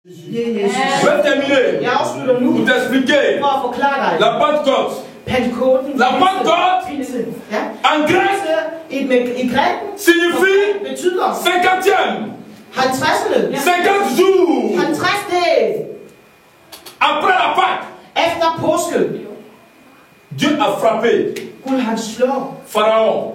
Je vais terminer pour t'expliquer la Pentecôte. La Pentecôte en grec signifie 50e. 50 jours après la Pâque. Dieu a frappé Pharaon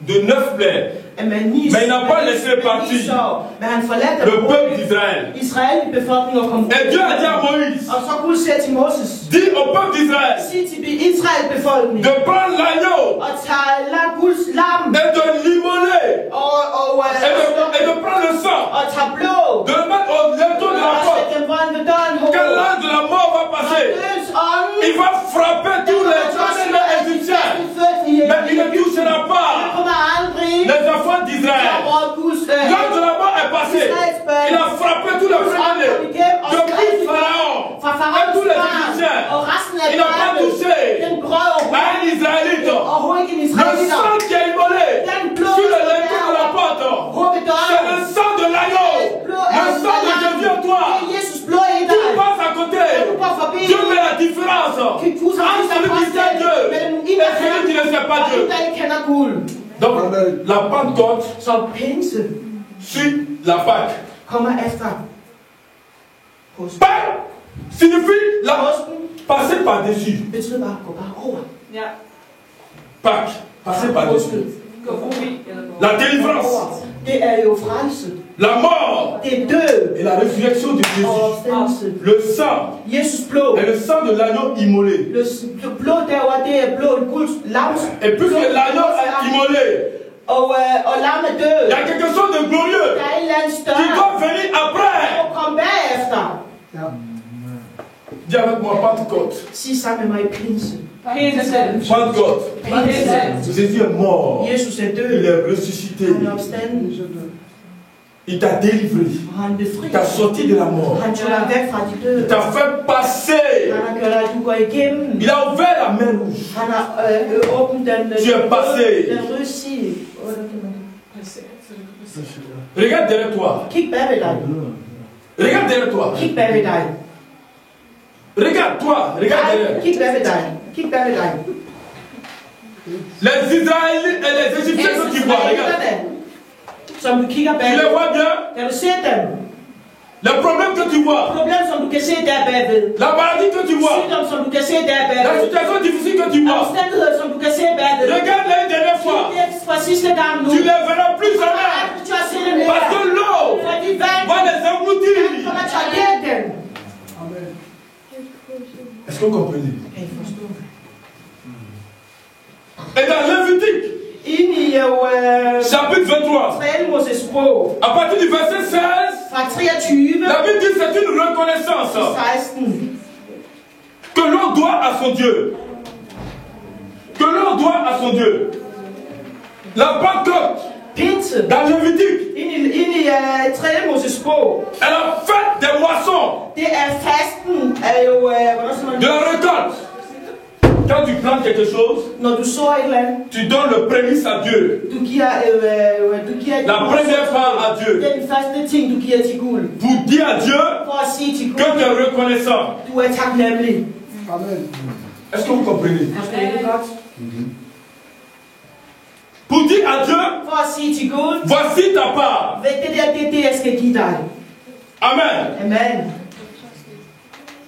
de 9 plaies. Mais il n'a pas laissé partir le peuple d'Israël. Et Dieu a dit à Moïse, dis au peuple d'Israël de prendre l'agneau et de l'immoler et de prendre le sang, de le mettre au linteau de la porte. Quand l'ange de la mort va passer, il va frapper tous les chrétiens égyptiens, mais il ne touchera pas les enfants d'Israël. L'ange de la mort est passé, il a frappé tous les premiers-nés, depuis Pharaon et tous les Égyptiens. Il n'a pas touché à un Israélite. Le sang qui est immolé sur le linteau de la porte, c'est le sang de l'agneau, le sang de Jésus en toi. Tout passe à côté. Dieu met la différence entre celui qui sait Dieu et celui qui ne sait pas Dieu. Donc, la Pentecôte suit la Pâque. Pâque signifie passer par-dessus. Pâque, passer par-dessus. La délivrance, la mort et la résurrection de Jésus, le sang et le sang de l'agneau immolé. Et puisque l'agneau est immolé, il y a quelque chose de glorieux qui doit venir après. Dis avec moi, Pentecôte. Pentecôte. Jésus est mort. Il est ressuscité. Il t'a délivré. Il t'a sorti de la mort. Il t'a fait passer. Il a ouvert la main rouge. Tu es passé. Regarde derrière toi. Regarde derrière toi. Regarde toi. Regarde derrière. Les Israélites et les Égyptiens que tu vois, regarde. Tu les vois bien? Le problème que tu vois, la maladie que tu vois, la situation difficile que tu vois, regarde-les une dernière fois. Tu ne les verras plus jamais. Parce que l'eau va les engloutir. Est-ce que vous comprenez? Et dans Lévitique, chapitre 23, à partir du verset 16, la Bible dit que c'est une reconnaissance que l'on doit à son Dieu. Que l'on doit à son Dieu. La Pentecôte, dans Lévitique, elle a fait des moissons, de la récolte. Quand tu plantes quelque chose, tu donnes le prémice à Dieu. La première part à Dieu. Pour dire à Dieu que tu es reconnaissant. Amen. Est-ce que vous comprenez? Pour dire à Dieu, voici ta part. Amen.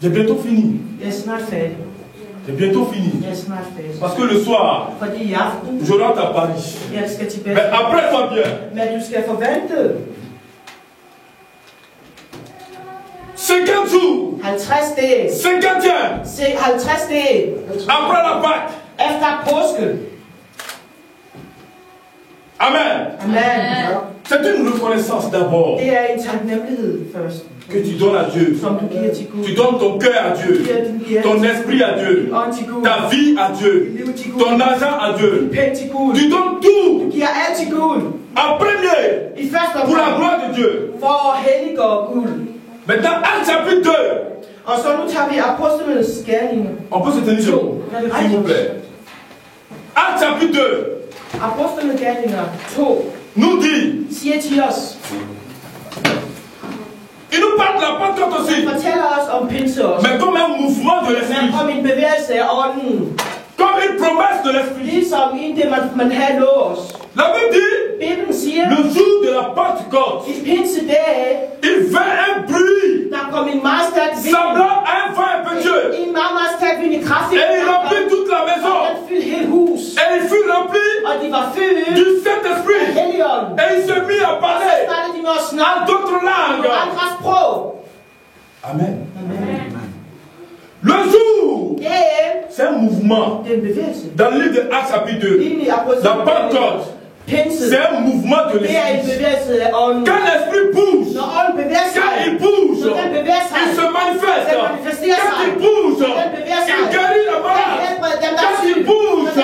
J'ai bientôt fini. J'ai bientôt fini. Parce que le soir, je rentre à Paris. Mais après, sois bien. 50 jours. 50e. Après la Pâque. Amen. C'est une reconnaissance d'abord que tu donnes à Dieu. Tu donnes ton cœur à Dieu, ton esprit à Dieu, ta vie à Dieu, ton argent à Dieu. Tu donnes tout en premier pour la gloire de Dieu. Maintenant, Acte chapitre 2. On peut se tenir debout, s'il vous plaît. Acte chapitre 2. Nous dit, il nous parle de la Pentecôte Pentecôte aussi. Mais comme un mouvement de l'esprit. Comme une promesse de l'esprit. La Bible dit, le jour de la Pentecôte, il vint un bruit semblant à un vent impétueux. Et il remplit toute la maison. Et il fut rempli du Saint-Esprit. Et il se mit à parler en d'autres langues. Amen. Le jour, c'est un mouvement. Dans le livre de Actes chapitre 2, la Pentecôte, c'est un mouvement de l'esprit. Quand l'esprit bouge, quand il bouge, il se manifeste. Quand il bouge, il guérit le malade. Quand il bouge,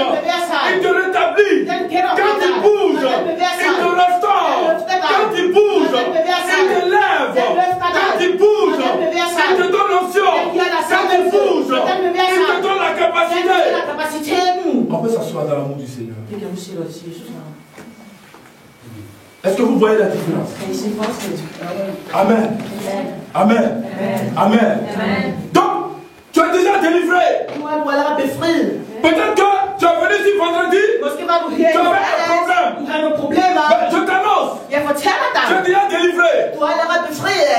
il te rétablit. Quand il bouge, il te restaure. Quand il bouge, il te lève. Quand il bouge, il te donne l'onction. Quand il bouge, il te donne la capacité. On peut s'asseoir dans l'amour du Seigneur. Est-ce que vous voyez la différence? Amen. Amen. Amen. Donc, tu es déjà délivré. Peut-être que tu es venu ici vendredi, tu avais un problème. Je t'annonce, tu es déjà délivré.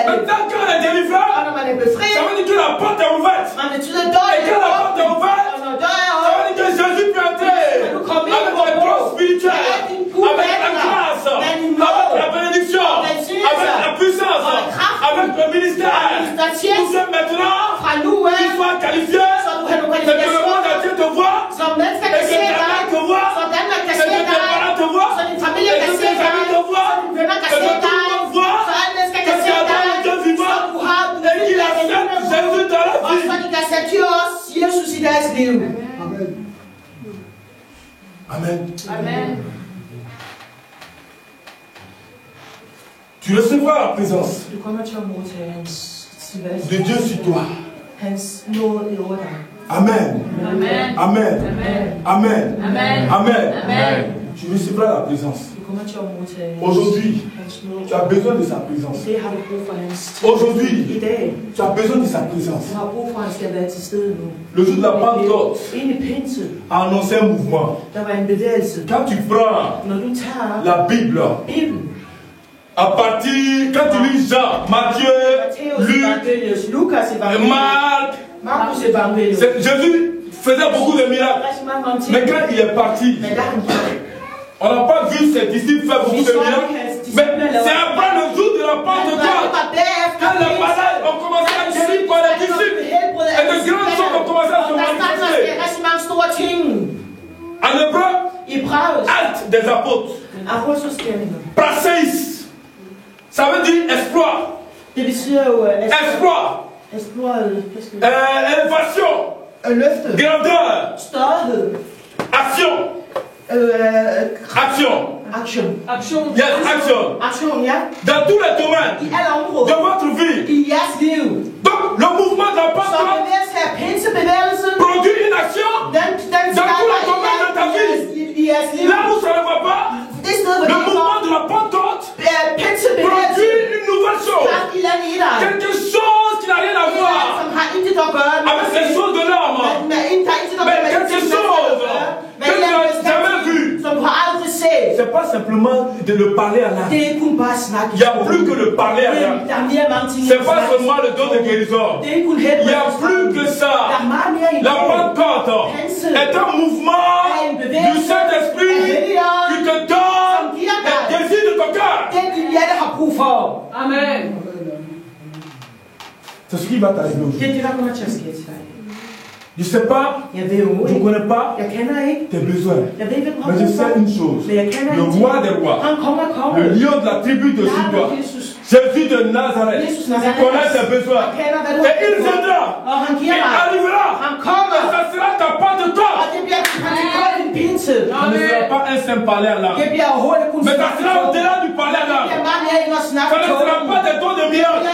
Maintenant qu'on est délivré, ça veut dire que la porte est ouverte. Et quand la porte est ouverte, ça veut dire que Jésus peut entrer avec les grosses spirituelles, avec la grâce, avec la bénédiction, avec la puissance, avec le ministère. Nous sommes maintenant, qu'ils soient qualifiés, que le monde entier te voit, et que ta mère te voit, et que tes parents te voient, et que tes amis te voient, et que tout le monde voit, que tu as donné Dieu vivant, et qu'il accepte Jésus dans la vie. Amen. Amen. Tu recevras la présence de Dieu sur toi. Amen. Amen. Amen. Amen. Amen. Amen. Tu recevras la présence. Aujourd'hui, tu as besoin de sa présence. Aujourd'hui, tu as besoin de sa présence. Le jour de la Pentecôte a annoncé un mouvement. Quand tu prends la Bible, à partir, quand tu lis Jean, Matthieu, Luc, Marc, Jésus faisait beaucoup de miracles. Mais quand il est parti, on n'a pas vu ses disciples faire beaucoup de miracles. Mais c'est après le jour de la Pentecôte, quand les malades ont commencé à guérir par les disciples, et de grandes choses ont commencé à se manifester. En hébreu, acte des apôtres. Praxeis. Ça veut dire exploit. Exploit. Élévation. Grandeur. Action. Action. Yes, action. Dans tous les domaines de votre vie. Donc, le mouvement de la Pentecôte produit une action dans tous les domaines de ta vie. Là où ça ne va pas, le mouvement de la Pentecôte produit une nouvelle chose. Quelque chose qui n'a rien à voir avec les choses de l'homme. Mais quelque chose que tu n'as jamais vu. C'est pas simplement de le parler à l'âme. Il n'y a plus que le parler à l'âme. C'est pas seulement le don de guérison. Il y a plus que ça. La Pentecôte est un mouvement du Saint-Esprit qui te donne le désir de ton cœur. Amen. C'est ce qui va t'arriver aujourd'hui. Je ne sais pas, je ne connais pas tes besoins. Mais je sais une chose. Le roi des rois, le lion de la tribu de Juda, Jésus de Nazareth, connaît tes besoins. Et il viendra, il arrivera. Et ça sera ta Pentecôte. Ce ne sera pas un simple parler à l'âme. Mais ça sera au-delà du parler à l'âme. Ça ne sera pas des dons de miracle. Ça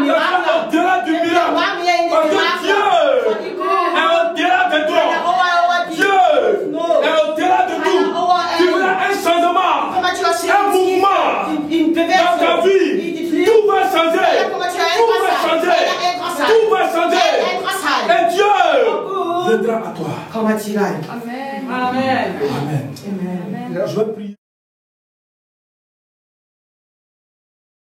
sera au-delà du miracle. Parce que Dieu est au-delà de toi. Dieu est au-delà de tout. Tu voudras un changement, un mouvement dans ta vie. Tout va changer. Tout va changer. viendra à toi. Amen. Amen. Je vais prier.